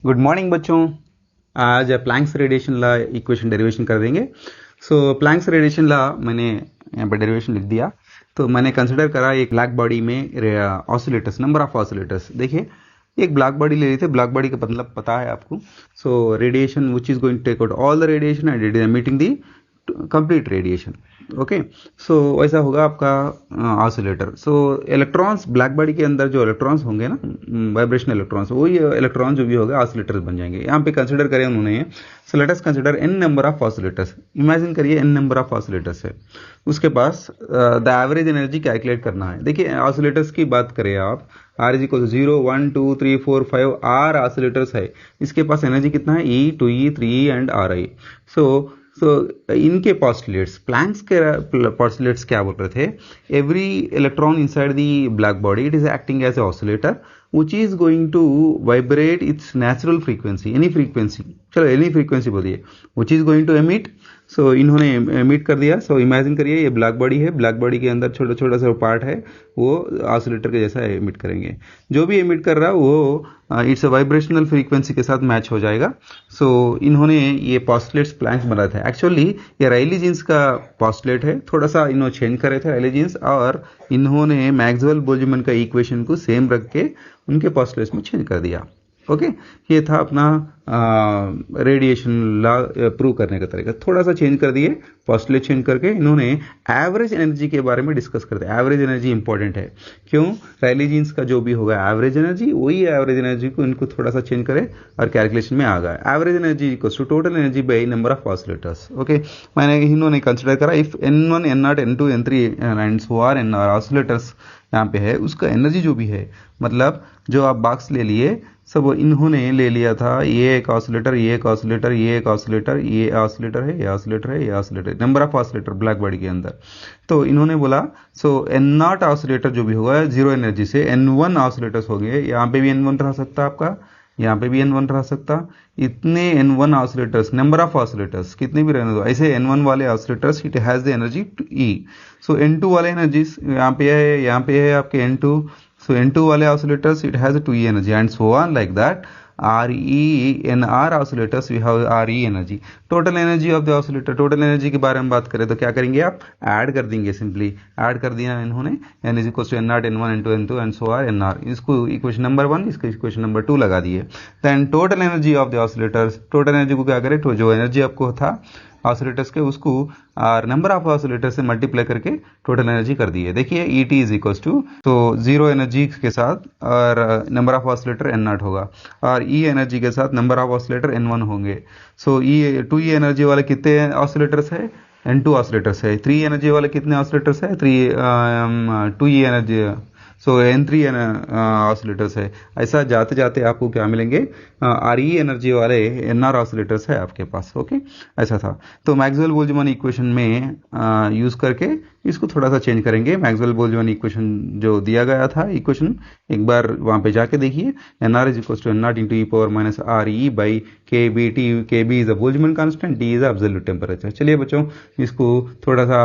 Good morning बच्चों। आज Planck's radiation law equation derivation कर देंगे। प्लैंक्स रेडिएशन लॉ मैंने यहाँ पर डेरिवेशन लिख दिया। तो मैंने कंसिडर करा एक ब्लैक बॉडी में ऑसिलेटर्स, नंबर ऑफ ऑसिलेटर्स। देखिए एक ब्लैक बॉडी ले रहे थे, ब्लैक बॉडी का मतलब पता है आपको। Radiation which is going to take out all the radiation and it is emitting the complete radiation. Okay, वैसा होगा आपका ऑसिलेटर। इलेक्ट्रॉन्स, ब्लैक बॉडी के अंदर जो इलेक्ट्रॉन्स होंगे ना, वाइब्रेशनल इलेक्ट्रॉन्स, वही इलेक्ट्रॉन जो भी होगा ऑसिलेटर्स बन जाएंगे। यहाँ पे कंसिडर करें उन्होंने, so let us consider N number of oscillators. Imagine करिए एन नंबर ऑफ ऑसिलेटर्स है, उसके पास द एवरेज एनर्जी कैलकुलेट करना है। देखिए ऑसिलेटर्स की बात करें आप, R is equal 0 1 2 3 4 5 R oscillators है। इसके पास एनर्जी कितना है, ई 2e 3e एंड आर आई। इनके पॉस्टुलेट्स, प्लैंक्स के पॉस्टुलेट्स क्या बोल रहे थे, every electron inside the black body it is acting as a oscillator which is going to vibrate its natural frequency, any frequency, चलो any frequency बोलिए, which is going to emit। इन्होंने emit कर दिया। Imagine करिए ये black body है, black body के अंदर छोटा छोटा सा पार्ट है, वो ऑसिलेटर के जैसा emit करेंगे। जो भी emit कर रहा है वो इट्स वाइब्रेशनल फ्रीक्वेंसी के साथ मैच हो जाएगा। इन्होंने ये पॉस्टुलेट्स प्लैंक्स बनाए थे। एक्चुअली ये रायली जीन्स का पॉस्टुलेट है, थोड़ा सा इन्होंने चेंज करे थे रायली जीन्स, और इन्होंने मैक्सवेल बोल्ट्जमैन का इक्वेशन को सेम रख के उनके पॉस्टुलेट्स में चेंज कर दिया। ओके, ये था अपना रेडिएशन लॉ प्रूव करने का तरीका। थोड़ा सा चेंज कर दिए, पॉस्टुलेट चेंज करके इन्होंने एवरेज एनर्जी के बारे में डिस्कस करते हैं। एवरेज एनर्जी इंपॉर्टेंट है, क्यों? रायली जीन्स का जो भी होगा एवरेज एनर्जी, वही एवरेज एनर्जी को इनको थोड़ा सा चेंज करे और कैलकुलेशन में आ गया। Average energy equals to total energy by number of oscillators. Okay, मैंने इन्होंने कंसिडर करा if N1 N0 N2 N3 and so on N oscillators यहाँ पे है, उसका एनर्जी जो भी है, मतलब जो आप बॉक्स ले लिए सब इन्होंने ले लिया था, ये एक ऑसिलेटर, ये एक ऑसिलेटर, ये एक ऑसिलेटर, ये ऑसिलेटर है, ये ऑसिलेटर है, ये oscillator, number of oscillator black body के अंदर। तो इन्होंने बोला N0 ऑसिलेटर जो भी होगा जीरो एनर्जी से N1 ऑसिलेटर्स हो गए। यहाँ पे भी N1 रह सकता आपका, यहाँ पे भी N1 रह सकता। इतने N1 oscillators, number of oscillators कितने भी रहने दो, ऐसे N1 वाले oscillators it has the energy to E। N2 वाले एनर्जीज यहाँ पे है, यहाँ पे है आपके N2। N2 वाले oscillators it has 2E energy and so on like that. R oscillators we have RE energy. Total energy of the oscillator, total energy के बारे में बात करें तो क्या करेंगे आप, ऐड कर देंगे, सिंपली ऐड कर दिया इन्होंने। N is equal to N0 N1 N2 N2 and so on NR। इसको इक्वेशन नंबर 1, इसको इक्वेशन नंबर 2 लगा दिए। Then total energy of the oscillators, total energy को क्या करें, तो जो एनर्जी आपको था ऑसिलेटर्स के, उसको नंबर ऑफ ऑसिलेटर से मल्टीप्लाई करके टोटल एनर्जी कर दी है। देखिए ET इज इक्वल्स टू, तो जीरो एनर्जी के साथ और नंबर ऑफ ऑसिलेटर N0 होगा, और E एनर्जी के साथ नंबर ऑफ ऑसिलेटर N1 होंगे। E 2E एनर्जी वाले कितने ऑसिलेटर्स है, N2 ऑसिलेटर्स है। 3 एनर्जी वाले कितने ऑसिलेटर्स है, 2E एनर्जी, N3 ऑसिलेटर्स है। ऐसा जाते जाते आपको क्या मिलेंगे, RE एनर्जी वाले NR ऑसिलेटर्स है आपके पास। ओके, ऐसा था। तो मैक्सवेल बोल्ट्जमैन इक्वेशन में यूज करके इसको थोड़ा सा चेंज करेंगे। मैक्सवेल बोल्ट्जमैन इक्वेशन जो दिया गया था इक्वेशन, एक बार वहां पे जाके देखिए, NR is equal to N0 into E⁻ RE by KBT। KB is a Boltzmann constant, D is absolute temperature. चलिए बच्चों, इसको थोड़ा सा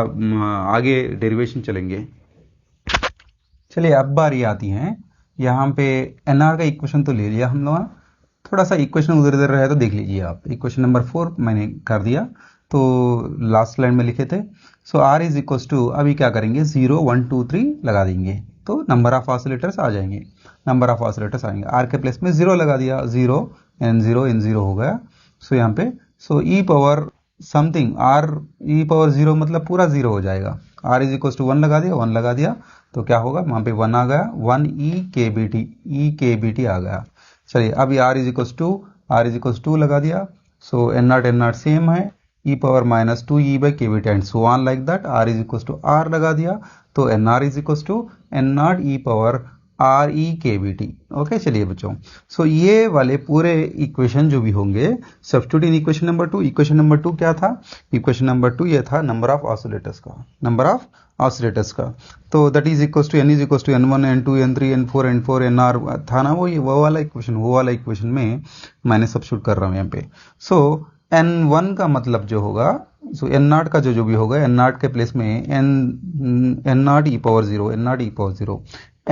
आगे डेरिवेशन चलेंगे। चलिए अब बारी आती है, यहाँ पे NR का इक्वेशन तो ले लिया हम लोग, थोड़ा सा इक्वेशन उधर उधर रहे तो देख लीजिए आप। इक्वेशन नंबर 4 मैंने कर दिया, तो लास्ट लाइन में लिखे थे। R इज इक्वल टू, अभी क्या करेंगे, 0 1 2 3 लगा देंगे, तो नंबर ऑफ ऑसिलेटर्स आ जाएंगे, नंबर ऑफ ऑसिलेटर्स आएंगे। R के प्लेस में 0 लगा दिया, 0 N0 हो गया। यहाँ पे E power something, R E⁻0 मतलब पूरा 0 हो जाएगा। R इज इक्वल टू 1 लगा दिया, 1 लगा दिया, तो क्या होगा, वहां पे 1 आ गया, 1 EKBT आ गया। चलिए अभी R इज इक्वल टू लगा दिया, N0 सेम है, E⁻2E by KBT and so on like that. R is equal to R लगा दिया, तो NR is equal to N0 E⁻RE KBT। Okay, चलिए बच्चों, ये वाले पूरे इक्वेशन जो भी होंगे, substitute in equation number 2। Equation number 2 क्या था, इक्वेशन नंबर 2 ये था नंबर ऑफ ऑसिलेटर्स का, नंबर ऑफ ऑसिलेटर्स का। तो that is equal to N is equal to N1 N2 N3 N4 NR था ना, वो वाला इक्वेशन में मैंने सब्स्टिट्यूट कर रहा हूँ यहाँ पे। N1 का मतलब जो होगा, N0 का जो भी होगा, N0 के प्लेस में N0 E⁻0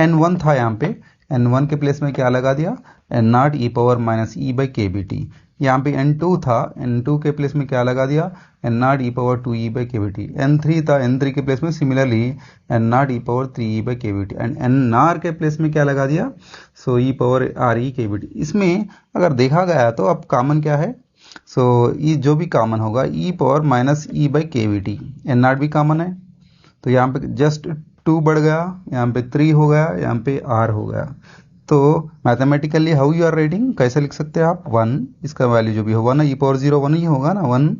N1 था यहाँ पे, N1 के प्लेस में क्या लगा दिया, N not E power minus E by K B T. यहाँ पे N2 था, N2 के प्लेस में क्या लगा दिया, N not E power 2 E by K B T. N3 था, N3 के प्लेस में similarly N not E power 3 E by K B T. And N R के प्लेस में क्या लगा दिया, सो ई पावर आर ई के बी टी। इसमें अगर देखा गया तो अब कॉमन क्या है, सो ये जो भी कॉमन होगा ई power minus E by K B T. N not भी कॉमन है, तो यहाँ पे जस्ट 2 बढ़ गया, यहाँ पे 3 हो गया, यहाँ पे r हो गया। तो mathematically how you are writing, कैसे लिख सकते हैं आप, 1, इसका वैल्यू जो भी होगा ना ई पावर 0 1 ही होगा ना 1।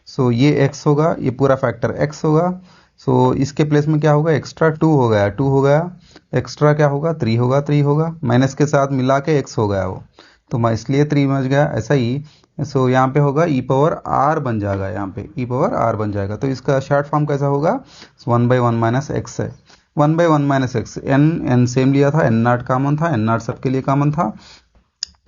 सो ये x होगा, ये पूरा फैक्टर x होगा। सो इसके प्लेस में क्या होगा, एक्स्ट्रा 2 हो गया, 2 हो गया, एक्स्ट्रा क्या होगा 3 होगा, 3 होगा, माइनस के साथ मिला के x हो गया वो, तो मैं इसलिए 3 बच गया। ऐसा ही सो यहाँ पे होगा ई पावर r बन जाएगा, यहाँ पे ई पावर r बन जाएगा। तो इसका शॉर्ट फॉर्म कैसा होगा, 1/1 माइनस एक्स है, 1/1 माइनस एक्स। एन सेम लिया था, एन नॉट कॉमन था, एन नॉट सबके लिए कॉमन था।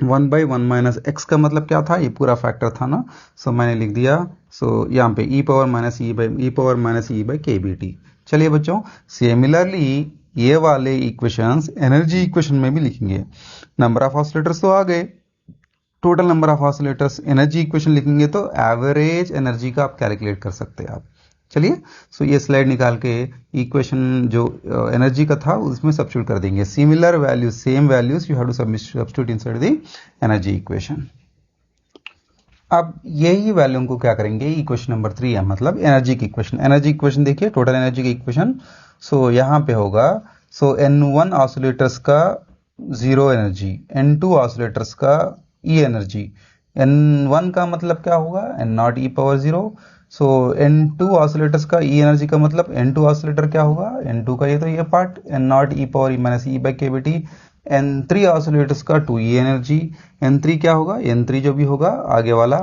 1/1 माइनस एक्स का मतलब क्या था, ये पूरा फैक्टर था ना, सो मैंने लिख दिया, सो यहाँ पे ई power minus E by K B T. चलिए बच्चों, सिमिलरली ये वाले इक्वेशंस एनर्जी इक्वेशन में भी लिखेंगे। नंबर ऑफ ऑसिलेटर्स तो आ गए, total number of oscillators, energy equation लिखेंगे तो एवरेज एनर्जी का आप कैलकुलेट कर सकते हैं आप। चलिए, सो ये स्लाइड निकाल के इक्वेशन जो एनर्जी का था उसमें सब्स्टिट्यूट कर देंगे। Similar values, same values you have to substitute inside the energy equation. अब यही वैल्यू को क्या करेंगे, इक्वेशन नंबर 3 है, मतलब एनर्जी की इक्वेशन। एनर्जी इक्वेशन देखिए, टोटल एनर्जी की इक्वेशन। सो यहाँ पे होगा, सो N1 ऑसिलेटर्स का 0 एनर्जी, N2 ऑसिलेटर्स का ई एनर्जी। N1 का मतलब क्या होगा, N not E power 0। So N2 oscillators का ई एनर्जी का मतलब N2 ऑसिलेटर क्या होगा, N2 का ये तो ये part, N not E power minus E by K B T. N3 oscillators का 2 ई एनर्जी। N3 क्या होगा, N3 जो भी होगा आगे वाला,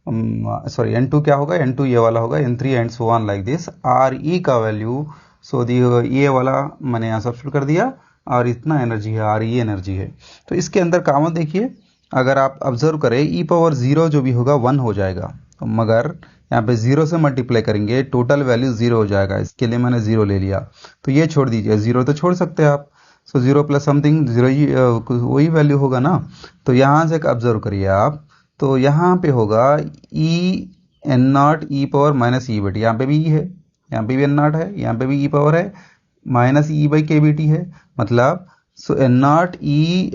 सॉरी N2 क्या होगा, N2 ये वाला होगा, N3 and so on like this. R E का वैल्यू, सो ये वाला मैंने यहाँ सब्स्टिट्यूट कर दिया, और इतना एनर्जी है, आर ई एनर्जी है। तो इसके अंदर कॉमन देखिए, अगर आप ऑब्जर्व करें ई पावर 0 जो भी होगा 1 हो जाएगा, तो मगर यहाँ पे 0 से मल्टीप्लाई करेंगे टोटल वैल्यू 0 हो जाएगा, इसके लिए मैंने 0 ले लिया। तो ये छोड़ दीजिए, 0 तो छोड़ सकते हैं आप, सो 0 प्लस समथिंग 0 ही वही वैल्यू होगा ना। तो यहाँ से ऑब्जर्व करिए आप, तो यहाँ पे होगा E N not E power minus E B T, यहाँ पे भी ई है, यहाँ पे भी एन नॉट है, यहाँ पे भी ई पावर है, minus E by K B T है, मतलब so N not E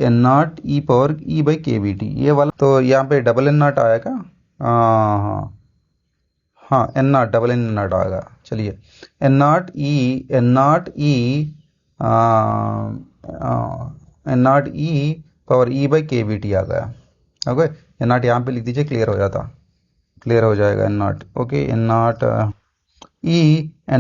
power E by K B T ये वाला। तो यहाँ पे डबल एन नॉट आएगा, हाँ हाँ N naught, double N naught आएगा। चलिए, N not E power E by K B T आ गया। ओके, एन नॉट यहाँ पे लिख दीजिए, क्लियर हो जाता, क्लियर हो जाएगा N naught. Okay, N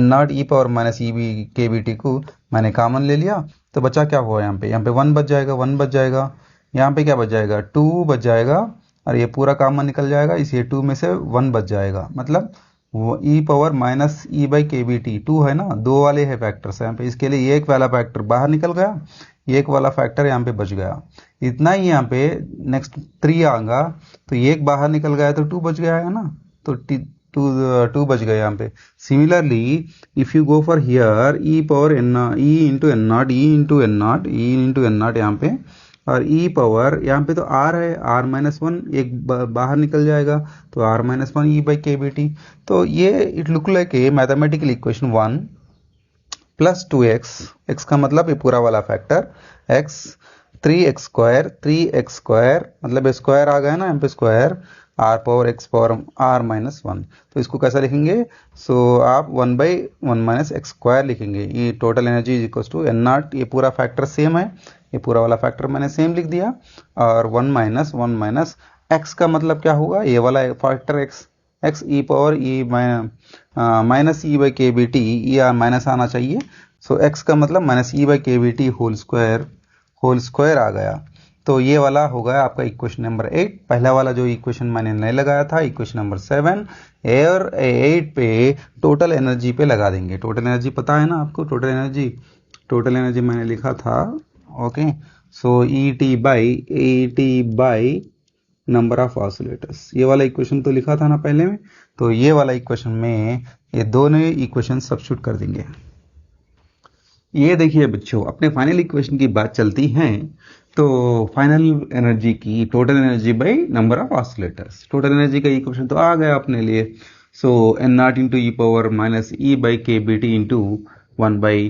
not E power minus E B K B T को मैंने कॉमन ले लिया, तो बचा क्या हुआ, यहाँ पे 1 बच जाएगा, 1 बच जाएगा, यहाँ पे क्या बच जाएगा, 2 बच जाएगा, और ये पूरा कॉमन निकल जाएगा, इस ये 2 में से 1 बच जाएगा, मतलब वो ई power minus E by K B T 2 है ना, 2 वाले है फैक्टर्स यहाँ पे, इसके लिए एक वाला फैक्टर बाहर निकल गया, एक वाला फैक्टर यहाँ पे बच गया, इतना ही। यहाँ पे नेक्स्ट 3 आएगा, तो एक बाहर निकल गया तो 2 बच गया है ना, तो 2 बच गए यहाँ पे। Similarly if you go for here E power N E into N not, E into N naught यहाँ पे, और ई पावर यहाँ पे तो आर है, आर माइनस 1 एक बाहर निकल जाएगा, तो are minus 1 E by K B T. तो ये it look like a mathematical equation 1 plus 2x, x का मतलब ये पूरा वाला फैक्टर x, 3x स्क्वायर मतलब स्क्वायर आ गया ना यहाँ पे, square r power x power r minus 1। तो इसको कैसा लिखेंगे, सो आप 1/1 माइनस एक्स स्क्वायर लिखेंगे। ये total energy is equal to N naught, ये पूरा फैक्टर सेम है, ये पूरा वाला फैक्टर मैंने सेम लिख दिया, और 1 माइनस x का मतलब क्या होगा, ये वाला factor x E power E minus E by K B T, ये माइनस आना चाहिए। सो x का मतलब minus E by K B T whole square आ गया। तो ये वाला होगा आपका इक्वेशन नंबर 8। पहला वाला जो इक्वेशन मैंने नहीं लगाया था, इक्वेशन नंबर 7 और 8 पे टोटल एनर्जी पे लगा देंगे। टोटल एनर्जी पता है ना आपको, टोटल एनर्जी मैंने लिखा था। Okay, so E T by number of oscillators, ये वाला इक्वेशन तो लिखा था ना पहले में, तो ये वाला इक्वेशन में ये दोनों इक्वेशन सब्स्टिट्यूट कर देंगे। ये देखिए बच्चों, अपने फाइनल इक्वेशन की बात चलती है, तो फाइनल एनर्जी की total energy by number of oscillators, total energy का इक्वेशन तो आ गया अपने लिए। So N not into E power minus E by K B T into 1 by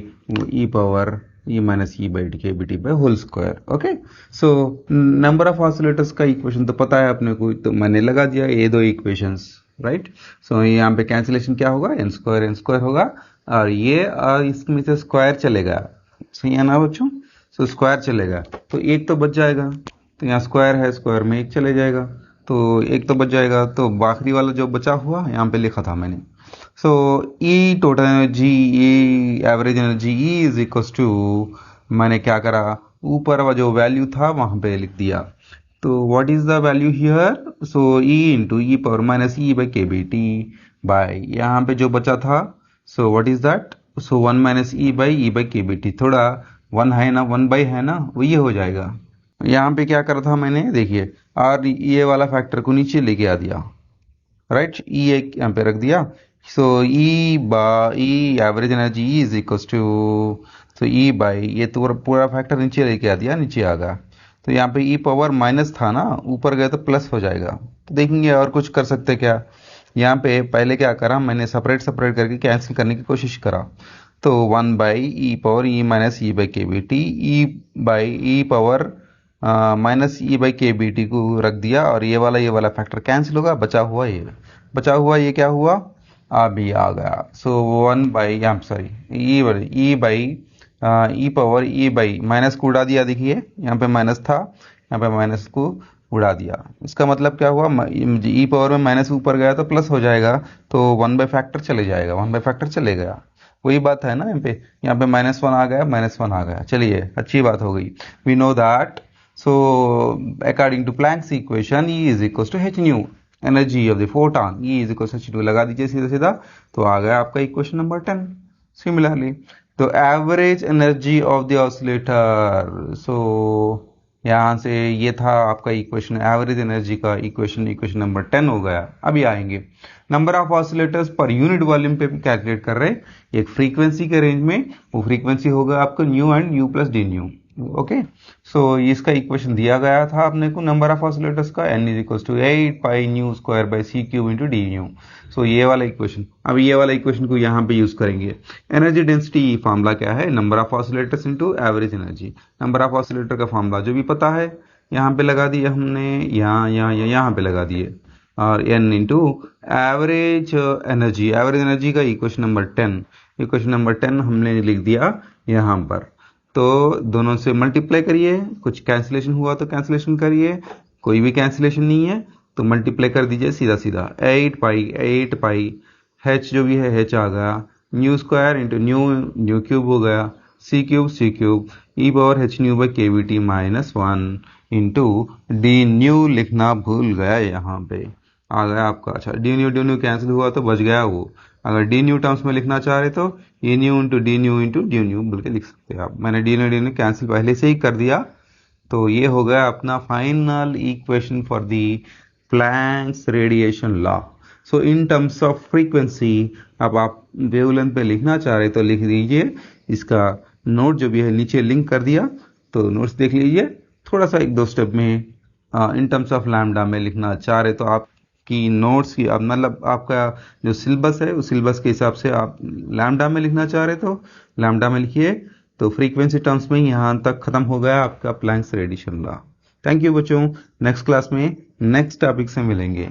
E power E minus E by K B T by whole square. Okay, so number of oscillators का equation तो पता है अपने को, तो मैंने लगा दिया ये दो इक्वेशंस, राइट। सो यहाँ पे कैंसिलेशन क्या होगा, एन स्क्वायर होगा, और ये इसमें से स्क्वायर चलेगा, सही है ना बच्चों। सो स्क्वायर चलेगा तो एक तो बच जाएगा, तो यहाँ स्क्वायर है, स्क्वायर में एक चले जाएगा, तो एक तो बच जाएगा, तो आखिरी वाला जो बचा हुआ यहाँ पे लिखा था मैंने। So E total energy, E average energy, E is equal to, मैंने क्या करा, ऊपर वाला जो वैल्यू था वहां पे लिख दिया। तो what is the value here, so E into E power minus E by K B T by, यहाँ पे जो बचा था, so what is that, so 1 minus E by K B T, थोड़ा 1 है ना, 1 बाई है ना, वो ये हो जाएगा। यहाँ पे क्या करा था मैंने, देखिए, और ये वाला फैक्टर को नीचे लेके आ दिया, राइट, ई एक यहाँ पे रख दिया। So E average energy is equal to, so E by, ये तो पूरा फैक्टर नीचे लेके आ दिया, नीचे आ गया। तो यहाँ पे ई पावर माइनस था ना, ऊपर गया तो प्लस हो जाएगा। तो देखेंगे और कुछ कर सकते क्या, यहाँ पे पहले क्या करा मैंने, सेपरेट करके कैंसिल करने की कोशिश करा। तो 1 by E power E minus E by K B T, E by E power minus E by K B T को रख दिया, और ये वाला फैक्टर कैंसिल होगा, बचा हुआ ये क्या हुआ, अभी आ गया। सो 1 by, sorry, E by E power E by, minus को उड़ा दिया, देखिए यहाँ पे माइनस था, यहाँ पे माइनस को उड़ा दिया। इसका मतलब क्या हुआ, ई पावर में माइनस ऊपर गया तो प्लस हो जाएगा, तो 1 बाई फैक्टर चले जाएगा, 1 बाई फैक्टर चले गया, वही बात है ना। यहाँ पे -1 आ गया, -1 आ गया, चलिए अच्छी बात हो गई। We know that, so according to Planck's equation, E is equal to H nu, energy of the photon, E is equal to h2 लगा दीजिए सीधा सीधा, तो आ गया आपका इक्वेशन नंबर 10। सिमिलरली, तो average energy of the oscillator, so यहाँ से ये था आपका इक्वेशन, एवरेज एनर्जी का इक्वेशन नंबर 10 हो गया। अभी आएंगे नंबर ऑफ ऑसिलेटर्स पर यूनिट वॉल्यूम पे कैलकुलेट कर रहे हैं, एक फ्रीक्वेंसी के रेंज में, वो फ्रीक्वेंसी होगा आपका nu and nu plus D nu. Okay, so इसका इक्वेशन दिया गया था अपने को नंबर ऑफ ऑसिलेटर्स का, n is equal to 8 pi nu square by C cube into D nu. So ये वाला इक्वेशन, अब ये वाला इक्वेशन को यहाँ पे यूज करेंगे। एनर्जी डेंसिटी फॉर्मूला क्या है, number of oscillators into average energy. Number of oscillator का फॉर्मूला जो भी पता है यहाँ पे लगा दिया हमने, यहाँ पे लगा दिए, और n इंटू एवरेज एनर्जी का इक्वेशन नंबर 10 हमने लिख दिया यहाँ पर। तो दोनों से मल्टीप्लाई करिए, कुछ कैंसिलेशन हुआ तो कैंसिलेशन करिए, कोई भी कैंसिलेशन नहीं है तो मल्टीप्लाई कर दीजिए सीधा सीधा। 8 पाई h जो भी है h आ गया, nu square into nu cube हो गया, C cube E power h nu by K V T -1 into D nu लिखना भूल गया, यहाँ पे आ गया आपका। अच्छा, डी न्यू कैंसिल हुआ तो बच गया वो। अगर डी न्यू टर्म्स में लिखना चाह रहे तो a new into D new बोल के लिख सकते हैं आप। मैंने डी न्यू कैंसिल पहले से ही कर दिया, तो ये हो गया अपना final equation for the Planck's radiation law. So in terms of frequency, अब आप वेवलेंथ पे लिखना चाह रहे तो लिख दीजिए। इसका नोट जो भी है नीचे लिंक कर दिया, तो नोट्स देख लीजिए। थोड़ा सा 1-2 स्टेप में इन टर्म्स ऑफ लैम्डा में लिखना चाह रहे तो आप की नोट्स की, अब मतलब आपका जो सिलेबस है उस सिलेबस के हिसाब से आप लैम्डा में लिखना चाह रहे तो लैम्डा में लिखिए। तो फ्रीक्वेंसी टर्म्स में यहाँ तक खत्म हो गया आपका Planck's radiation law. Thank you बच्चों, नेक्स्ट क्लास में नेक्स्ट टॉपिक से मिलेंगे।